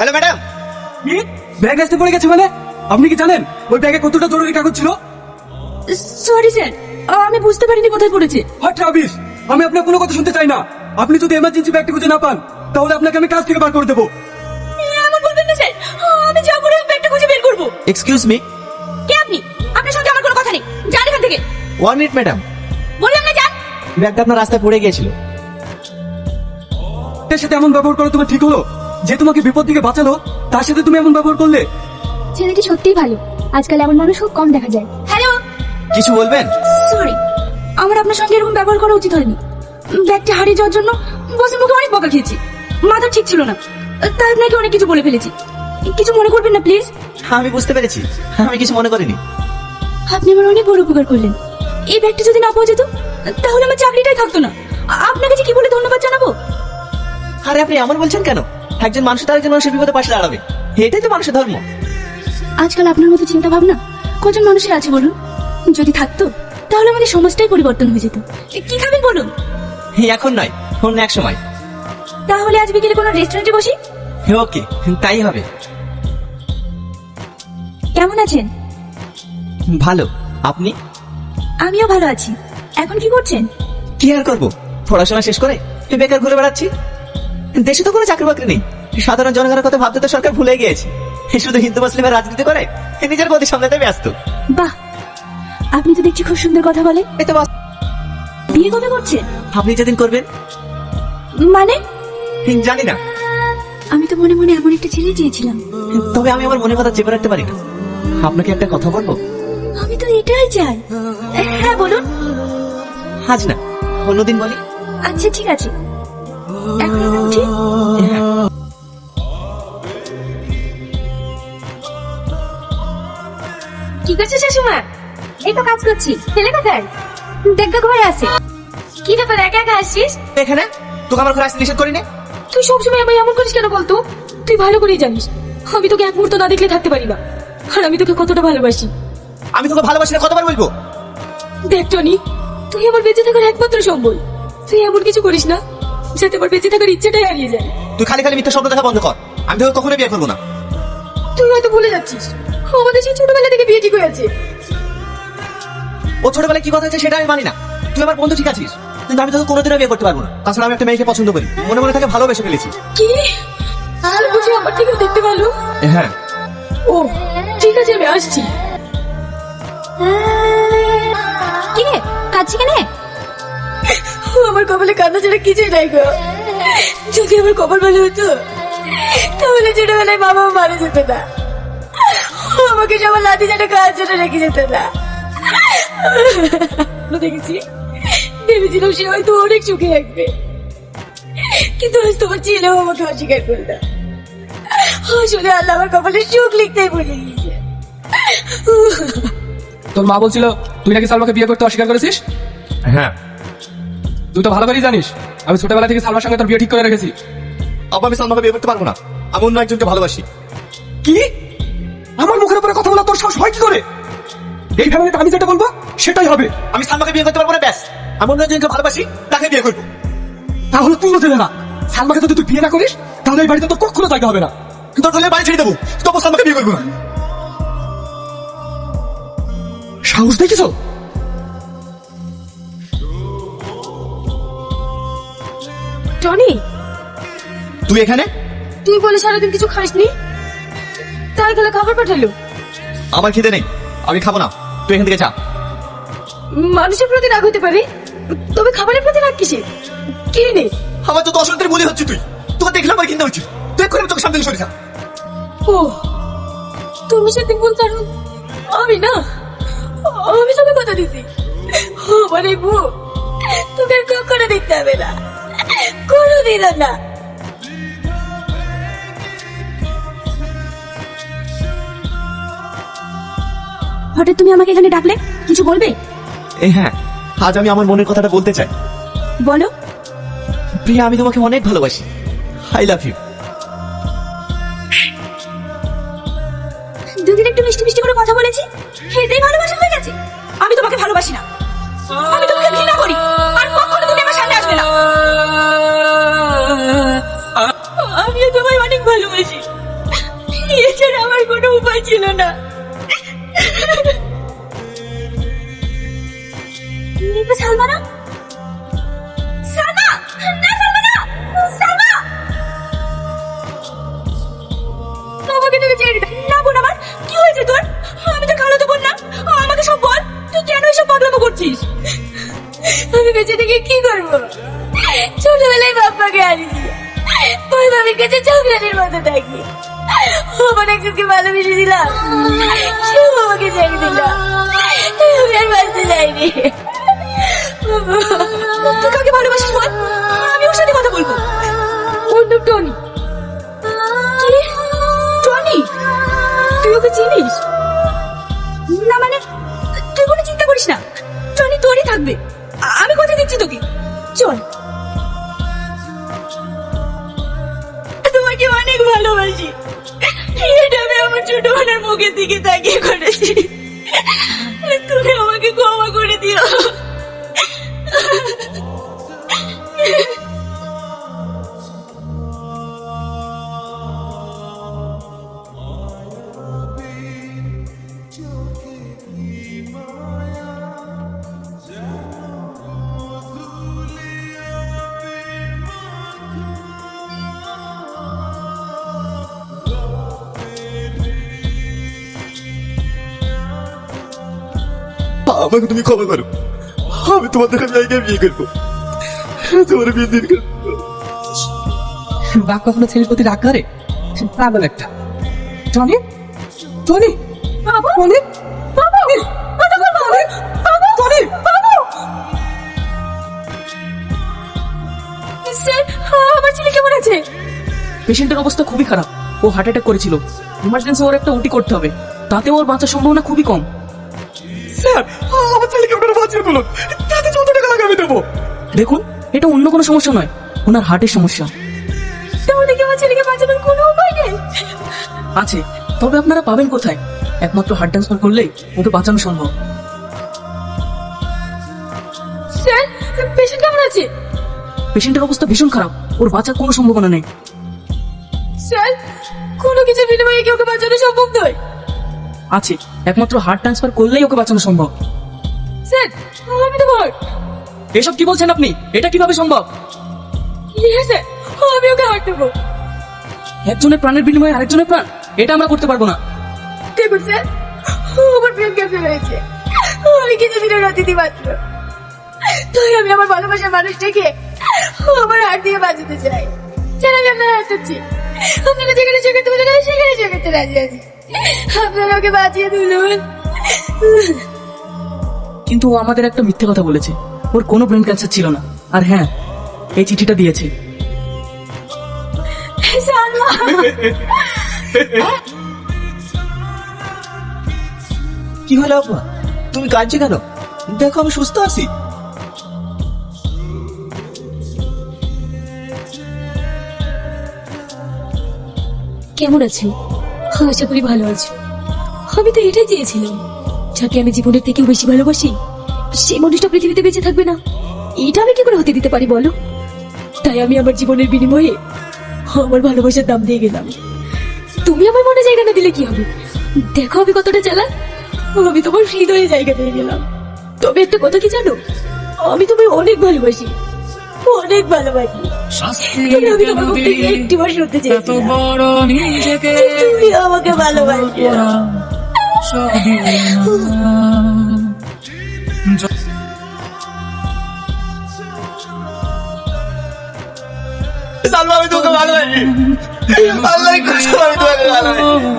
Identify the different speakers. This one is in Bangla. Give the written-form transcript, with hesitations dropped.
Speaker 1: Hello madam.
Speaker 2: ব্যাগ আসতে পড়ে গেছে মানে? আপনি কি জানেন ওই ব্যাগে কতটা জরুরি কাগজ ছিল?
Speaker 3: সরি স্যার, আমি বুঝতে পারিনি কোথায় পড়েছে।
Speaker 2: হট রাবিশ, আমি আপনার কোনো কথা শুনতে চাই না। আপনি যদি এমার্জেন্সি ব্যাগটি খুঁজে না পান তাহলে আপনাকে আমি কাজ থেকে বার করে দেবো।
Speaker 3: এমন বলবেন না স্যার, আমি যা করে ব্যাগটা খুঁজে বের করবো।
Speaker 1: Excuse me.
Speaker 3: কে আপনি? আপনার সঙ্গে আমার কোনো কথা নেই, যান এখান থেকে।
Speaker 1: 1 মিনিট ম্যাডাম।
Speaker 3: বললাম না যান।
Speaker 1: ব্যাগটা আপনার রাস্তায় পড়ে গিয়েছিল।
Speaker 2: এর সাথে এমন ব্যবহার করা তোমার ঠিক হলো? যে তোমাকে বিপদ থেকে বাঁচালো তার সাথে তুমি এমন ব্যবহার করলে?
Speaker 4: ছেলেটি সত্যিই ভালো, আজকাল এমন মানুষ খুব কম দেখা যায়।
Speaker 3: হ্যালো।
Speaker 1: কিছু বলবেন?
Speaker 3: সরি, আমার আপনার সঙ্গে এরকম ব্যবহার করা উচিত হয়নি। ব্যাগটা হারিয়ে যাওয়ার জন্য বসের মুখে অনেক বকা খেয়েছি, মাথা ঠিক ছিল না, তাই আপনাকে অনেক কিছু বলে ফেলেছি। কিছু মনে করবেন না প্লিজ।
Speaker 1: আমি বুঝতে পেরেছি, আমি কিছু মনে করিনি।
Speaker 3: আপনি আমার অনেক বড় উপকার করলেন। এই ব্যাগটা যদি না পাওয়া যেত তাহলে আমার চাকরিটাই থাকতো না। আপনাকে যে কি বলে ধন্যবাদ জানাবো।
Speaker 1: আরে আপনি এমন বলছেন কেন? একজন মানুষ তার একজন মানুষের বিপদে পাশে দাঁড়াবে, এটাই তো মানুষের ধর্ম।
Speaker 3: আজকাল আপনার মতো চিন্তা ভাবনা কজন মানুষের আছে বলুন? যদি থাকতো তাহলে আমাদের সমাজটাই পরিবর্তন হয়ে যেত। কি খাবেন বলুন?
Speaker 1: এখন নয়, অন্য এক সময়।
Speaker 3: তাহলে আজ বিকেলে কোনো রেস্টুরেন্টে বসি।
Speaker 1: ওকে, তাই হবে।
Speaker 3: কেমন আছেন?
Speaker 1: ভালো, আপনি?
Speaker 3: আমিও ভালো আছি। এখন কি করছেন?
Speaker 1: কি আর করবো, পড়াশোনা শেষ করে বেকার ঘুরে বেড়াচ্ছি। দেশে তো কোনো চাকরি বাকরি নেই, সাধারণ জনগণের কথা ভাবতে তো সরকার ভুলে গিয়েছে। শুধু হিন্দু মুসলিমের রাজনীতি করে নিজের গতি সামলাতে ব্যস্ত।
Speaker 3: বাহ, আপনি তো দেখছি খুব সুন্দর কথা বলেন।
Speaker 1: এই তো বাস।
Speaker 3: বিয়ে কবে করছেন?
Speaker 1: আপনি যেদিন করবেন।
Speaker 3: মানে?
Speaker 1: জানি না,
Speaker 3: আমি তো মনে মনে এমন একটা ছেলে চেয়েছিলাম।
Speaker 1: তবে আমি আমার মনের কথা চেপে রাখতে পারি না। আপনাকে একটা কথা বলবো?
Speaker 3: আমি তো এটাই চাই। হ্যাঁ বলুন।
Speaker 1: আজ না, অন্যদিন বলি।
Speaker 3: আচ্ছা ঠিক আছে, এখন আমি উঠি।
Speaker 1: হ্যাঁ।
Speaker 3: কি করছো শাশুমা? এই তো কাজ করছি। ছেলে কোথায়? দেখা ঘরে আছে। কি ব্যাপার একা একা আসছিস?
Speaker 1: এখানে তোকে আমার ঘরে আসতে নিষেধ করি না।
Speaker 3: তুই সবসময় আমায় এমন করিস কেন বলতো? তুই ভালো করেই জানিস আমি তোকে এক মুহূর্ত না দেখলে থাকতে পারি না, আর আমি তোকে কতটা ভালোবাসি।
Speaker 1: আমি তোকে ভালোবাসি না কতবার বলবো?
Speaker 3: দেখ টনি, তুই আমার বেঁচে থাকার একমাত্র সম্বল। তুই এমন কিছু করিস না যাতে আমার বেঁচে থাকার ইচ্ছেটাই হারিয়ে যায়।
Speaker 1: তুই খালি খালি মিথ্যা শব্দ দেখা বন্ধ কর। আমি তোকে কখনো বিয়ে করবো না।
Speaker 3: তুই হয়তো ভুলে যাচ্ছিস আমাদের সেই ছোটবেলা থেকে বিয়ে ঠিক হয়েছে।
Speaker 1: ও ছোটবেলায় কি কথা আছে সেটা আমি মানি না। তুই আমার বন্ধু ঠিক আছিস, কিন্তু আমি তোকে কোনোদিনও বিয়ে করতে পারবো না। তাছাড়া আমি একটা মেয়েকে পছন্দ করি, মনে মনে তাকে ভালোবেসে ফেলেছি।
Speaker 3: কি? আর বুঝি আমার থেকেও দেখতে ভালো?
Speaker 1: হ্যাঁ।
Speaker 3: ও ঠিক আছে, আমি আসছি। কি রে কাঁদছি কেন? আমার কপালে কান্না ছাড়া কিছুই নাই গো। যদি আমার কপাল ভালো হতো তাহলে ছোটবেলায় বাবা মারা যেত না, আমাকে সবার লাঠি চাটা খাওয়ার জন্য রেখে যেত না। দেখেছি, ভেবেছিলাম সে হয়তো অনেক সুখে রাখবে, কিন্তু আজ তোমার ছেলেও আমাকে অস্বীকার করলো। আসলে আল্লাহ আমার কপালে সুখ লিখতেই ভুলে গিয়েছে।
Speaker 2: তোর মা বলছিল তুই নাকি সালমাকে বিয়ে করতে অস্বীকার করেছিস।
Speaker 1: হ্যাঁ।
Speaker 2: তুই তো ভালো করেই জানিস আমি ছোটবেলা থেকে সালমার সঙ্গে তোর বিয়ে ঠিক করে রেখেছি।
Speaker 1: আবার আমি সালমাকে বিয়ে করতে পারবো না, আমি অন্য একজনকে ভালোবাসি।
Speaker 2: কি? আমার মুখের উপরে কথা বলা তোর সাহস হয় কি করে? এই ফ্যামিলিতে আমি যেটা বলবো সেটাই হবে।
Speaker 1: আমি সালমাকে বিয়ে করতে পারবো না, ব্যাস। আমি অন্য একজনকে ভালোবাসি, তাকে বিয়ে করবো।
Speaker 2: তাহলে তুইও জেনে না, সালমাকে যদি তুই বিয়ে না করিস তাহলে এই বাড়িতে তোর কখনো জায়গা হবে না।
Speaker 1: তোর দলের বাড়ি ছেড়ে দেবো, তবু সালমাকে বিয়ে করবো না।
Speaker 2: সাহস দেখিস?
Speaker 3: টনি,
Speaker 1: তুই এখানে?
Speaker 3: তুই বলে সারাদিন কিছু খাসনি, তাই গেলে খাবার পাঠালো।
Speaker 1: আমার খিদে নেই, আমি খাবো না, তুই এখান থেকে যা।
Speaker 3: মানুষের প্রতি রাগ হতে পারে, তবে খাবারের প্রতি রাগ কিসের? কি নেই?
Speaker 1: আমার তো অসন্তের বলি হচ্ছে তুই, তোকে দেখলাম আর কিনতে হচ্ছে। তুই এক্ষুনি তোকে সামনে সরে যা।
Speaker 3: ও তুমি সেদিন বলতে আমি না, আমি তোকে কথা দিছি আমার এই বউ তোকে আর কখনো দেখতে হবে না, কোনোদিন না। হঠাৎ তুমি আমাকে এখানে ডাকলে, কিছু বলবে?
Speaker 1: হ্যাঁ, আজ আমি আমার মনের কথাটা বলতে চাই।
Speaker 3: বলো।
Speaker 1: প্রিয়া, আমি তোমাকে অনেক ভালোবাসি। I love you.
Speaker 3: দুদিন একটু মিষ্টি মিষ্টি করে কথা বলেছি, এটাই ভালোবাসা হয়ে গেছে? আমি তোমাকে ভালোবাসি না, আমি তোমাকে ঘৃণা করি, আর কখনো তুমি আমার সামনে আসবে না। আমিও তোমায় অনেক ভালোবাসি। কোনো উপায় ছিল না। সালমা না, সালমা না, সালমা না, সালমা আমাকে তুমি ছেড়ে দে না। বোন আমার কি হয়েছে তোর? আমি তো খালাতো বোন না, আমাকে সব বল। তুই কেন এসব পাগলামো করছিস? আমি বেঁচে থেকে কি করবো? ছোটবেলায় বাপ্পাকে হারিয়েছি, ওই বাবির কাছে চকলেটের মতো থাকি। আমার একজনকে ভালোবেসে দিলাম, সেও আমাকে ছেড়ে দিল। আমি আর বাঁচতে চাইনি। তুই কাকে ভালোবাসিস বল, আমি ওর সাথে কথা বলবো। ওর নাম টনি। কি টনি? তুই ওকে চিনিস না? মানে তুই কোনো চিন্তা করিস না, টনি তোরই থাকবে। আমি কথা দিচ্ছি তোকে, চল। তোমাকে অনেক ভালোবাসি, এটা আমি আমার ছোট বোনের মুখের দিকে তাকিয়ে করেছি। তুমি আমাকে ক্ষমা করে দিও।
Speaker 2: আমাকে তুমি ক্ষমা করো, আমি তোমাদের জায়গায় বিয়ে করবো, তোমার বিয়ে দিন করবো। বাপ কখনো ছেলের প্রতি রাগ করে? পাগল একটা। টনি, টনি,
Speaker 3: বাবা,
Speaker 2: টনি,
Speaker 3: বাবা, কথা বল বাবা, বাবা,
Speaker 2: টনি।
Speaker 3: বাবা। স্যার, আমার ছেলে কেমন আছে?
Speaker 5: পেশেন্টের অবস্থা খুবই খারাপ, ও হার্ট অ্যাটাক করেছিল। ইমার্জেন্সি ওর একটা ওটি করতে হবে, তাতে ওর বাঁচার সম্ভাবনা খুবই কম।
Speaker 2: স্যার, আমার ছেলেকে আপনারা বাঁচিয়ে তুলুন, তাতে যত টাকা লাগে আমি দেবো।
Speaker 5: দেখুন, এটা অন্য কোনো সমস্যা নয়, ওনার হার্টের সমস্যা
Speaker 3: তাহলে কি আমার ছেলেকে বাঁচানোর কোনো উপায় নেই?
Speaker 5: আছে, তবে আপনারা পাবেন কোথায়? একমাত্র হার্ট ট্রান্সফার করলেই ওকে বাঁচানো সম্ভব।
Speaker 3: স্যার, পেশেন্ট কেমন আছে?
Speaker 5: পেশেন্টের অবস্থা ভীষণ খারাপ, ওর বাঁচার কোনো সম্ভাবনা নেই।
Speaker 3: স্যার, কোনো কিছুর বিনিময়ে কি ওকে বাঁচানো সম্ভব নয়?
Speaker 5: আছে, একমাত্র হার্ট ট্রান্সফার করলেই ওকে বাঁচানো সম্ভব।
Speaker 3: স্যার, আমি তো ভয়।
Speaker 5: এসব কি বলছেন আপনি? এটা কিভাবে সম্ভব?
Speaker 3: স্যার, আমি ওকে হার্ট দেবো।
Speaker 5: একজনের প্রাণের বিনিময়ে আরেকজনের প্রাণ, এটা আমরা করতে পারবো না।
Speaker 3: দেখুন স্যার, আমার প্রেম ক্যান্সার হয়েছে, আমি কিছুদিনের অতিথি মাত্র। তাই আমি আমার ভালোবাসার মানুষটাকে আমার হাত দিয়ে বাঁচাতে চাই। স্যার, আমি আপনার হাত ধরছি, আপনারা যেখানে যেখানে তুলে নেয় সেখানে যেখানে রাজি আছি। আপনারা ওকে বাঁচিয়ে তুলুন।
Speaker 5: কিন্তু ও আমাদের একটা মিথ্যে কথা বলেছে, ওর কোনো ব্রেন ক্যান্সার ছিল না। আর হ্যাঁ, এই চিঠিটা দিয়েছে।
Speaker 3: সালমা,
Speaker 1: কি হলো আপা, তুমি কাঁদছো কেন? দেখো আমি সুস্থ আছি।
Speaker 3: কেমন আছো? আশা করি ভালো আছো। আমি তো এটাই চেয়েছিলাম, যাকে আমি জীবনের থেকেও বেশি ভালোবাসি সেই মানুষটা পৃথিবীতে বেঁচে থাকবে না। এটা আমি কি করে হতে দিতে পারি বলো? তাই আমি আমার জীবনের বিনিময়ে আমার ভালোবাসার দাম দিয়ে গেলাম। তুমি আমার মনে জায়গা না দিলে কি হবে? দেখো আমি কতটা চালাক, আমি তোমার হৃদয়ে জায়গা দিয়ে গেলাম। তবে একটা কথা কি জানো, আমি তোমায় অনেক ভালোবাসি, অনেক ভালোবাসি। তবে আমি তোমার মুখ থেকে একটিবার শুনতে চাই তুমি আমাকে ভালোবাসো।
Speaker 1: সালমা, আমি তোকে ভালোবাসি। আল্লাহর কসম, আমি তোমাকে ভালোবাসি।